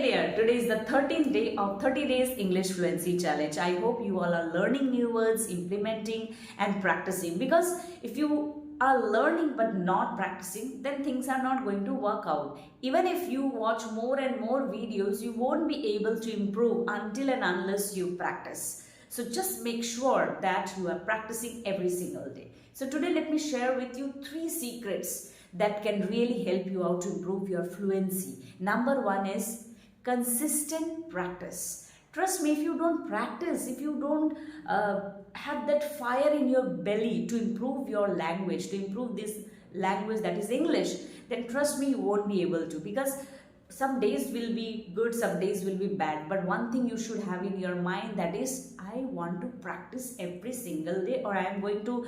there, today is the 13th day of 30 days English fluency challenge. I hope you all are learning new words, implementing and practicing, because if you are learning but not practicing, then things are not going to work out. Even if you watch more and more videos, you won't be able to improve until and unless you practice. So just make sure that you are practicing every single day. So today let me share with you 3 secrets that can really help you out to improve your fluency. Number 1 is consistent practice. Trust me, if you don't practice, if you don't have that fire in your belly to improve your language, to improve this language that is English, then trust me, you won't be able to, because some days will be good, some days will be bad. But one thing you should have in your mind, that is, I want to practice every single day, or I am going to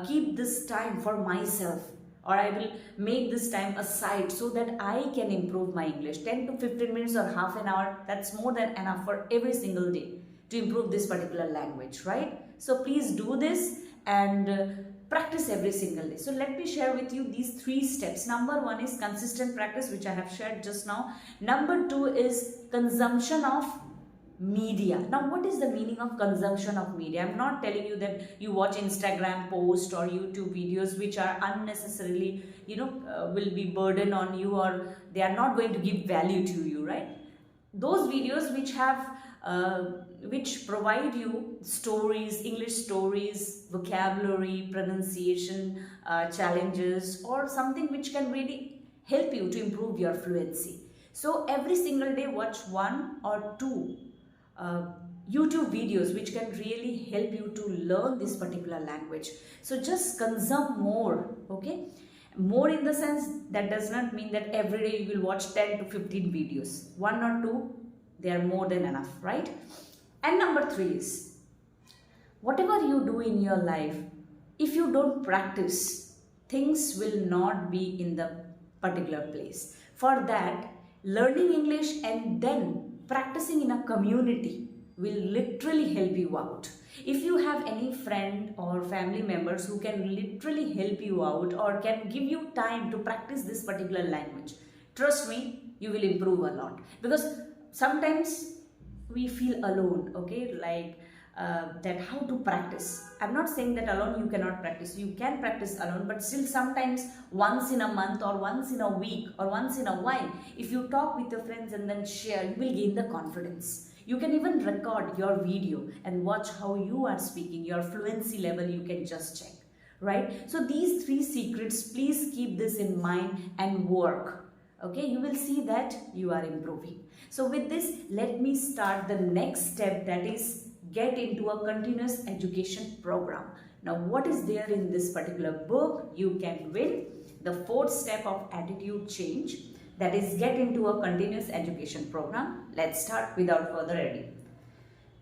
keep this time for myself, or I will make this time aside so that I can improve my English. 10 to 15 minutes or half an hour, that's more than enough for every single day to improve this particular language, right? So please do this and practice every single day. So let me share with you these 3 steps. Number 1 is consistent practice, which I have shared just now. Number 2 is consumption of media. Now, what is the meaning of consumption of media? I'm not telling you that you watch Instagram posts or YouTube videos which are unnecessarily, will be burden on you, or they are not going to give value to you, right? Those videos which have which provide you stories, English stories, vocabulary, pronunciation challenges, or something which can really help you to improve your fluency. So every single day watch 1 or 2 YouTube videos which can really help you to learn this particular language. So just consume more, okay? More in the sense that does not mean that every day you will watch 10 to 15 videos. 1 or 2, they are more than enough, right? And number 3 is, whatever you do in your life, if you don't practice, things will not be in the particular place. For that, learning English and then practicing in a community will literally help you out. If you have any friend or family members who can literally help you out or can give you time to practice this particular language, trust me, you will improve a lot. Because sometimes we feel alone, okay, like that how to practice. I'm not saying that alone you cannot practice. You can practice alone, but still sometimes once in a month or once in a week or once in a while, if you talk with your friends and then share, you will gain the confidence. You can even record your video and watch how you are speaking. Your fluency level you can just check, right? So these 3 secrets, please keep this in mind and work. Okay, you will see that you are improving. So with this, let me start the next step, that is get into a continuous education program. Now, what is there in this particular book? You can win the 4th step of attitude change, that is get into a continuous education program. Let's start without further ado.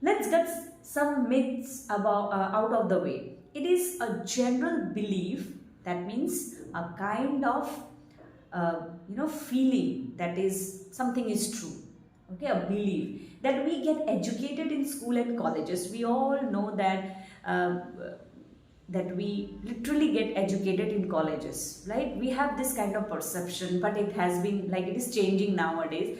Let's get some myths about out of the way. It is a general belief, that means a kind of feeling that is something is true, okay, a belief that we get educated in school and colleges. We all know that that we literally get educated in colleges, right? We have this kind of perception, but it has been like, it is changing nowadays.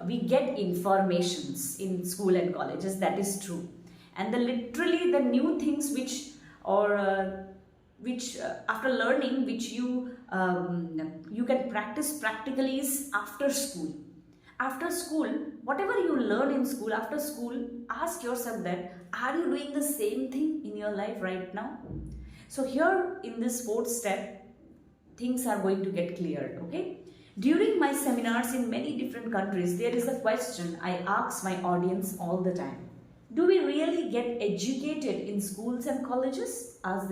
We get informations in school and colleges, that is true, and literally the new things which after learning, which you can practice practically is after school. After school, whatever you learn in school, after school, ask yourself that, are you doing the same thing in your life right now? So here in this 4th step, things are going to get cleared, okay? During my seminars in many different countries, there is a question I ask my audience all the time. Do we really get educated in schools and colleges? Ask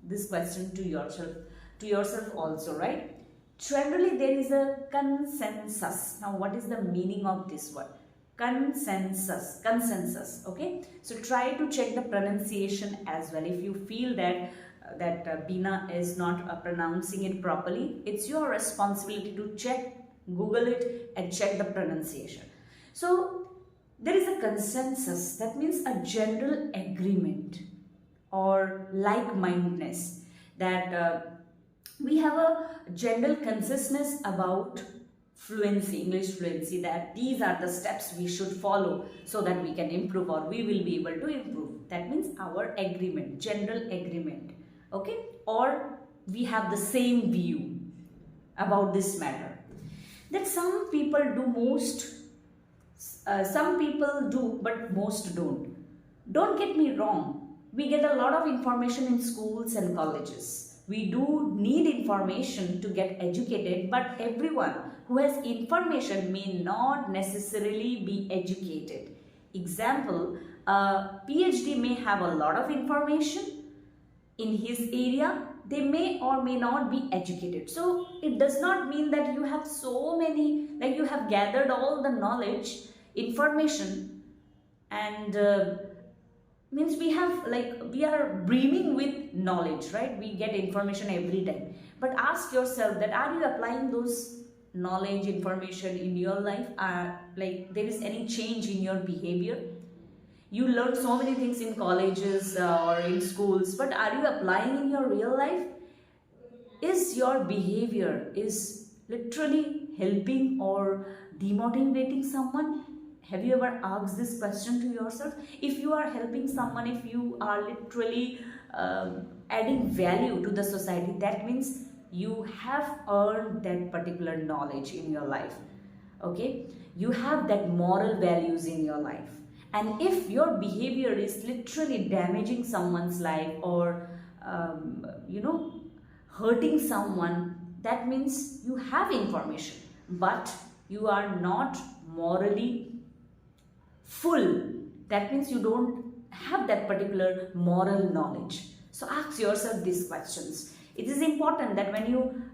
this question to yourself also, right? Generally, there is a consensus. Now, what is the meaning of this word? Consensus, okay? So try to check the pronunciation as well. If you feel that Bina is not pronouncing it properly, it's your responsibility to check, Google it and check the pronunciation. So there is a consensus, that means a general agreement or like-mindedness, that we have a general consensus about fluency, English fluency, that these are the steps we should follow so that we can improve, or we will be able to improve. That means our agreement, general agreement, okay? Or we have the same view about this matter. That some people do some people do, but most don't. Don't get me wrong. We get a lot of information in schools and colleges. We do need information to get educated, but everyone who has information may not necessarily be educated. Example, a PhD may have a lot of information in his area. They may or may not be educated. So it does not mean that you have so many, like you have gathered all the knowledge, information, and means we have, like, we are brimming with knowledge, right? We get information every time. But ask yourself that, are you applying those knowledge, information in your life? Like there is any change in your behavior? You learn so many things in colleges or in schools, but are you applying in your real life? Is your behavior is literally helping or demotivating someone? Have you ever asked this question to yourself? If you are helping someone, if you are literally adding value to the society, that means you have earned that particular knowledge in your life, okay? You have that moral values in your life. And if your behavior is literally damaging someone's life or hurting someone, that means you have information, but you are not morally full. That means you don't have that particular moral knowledge. So ask yourself these questions. It is important that when you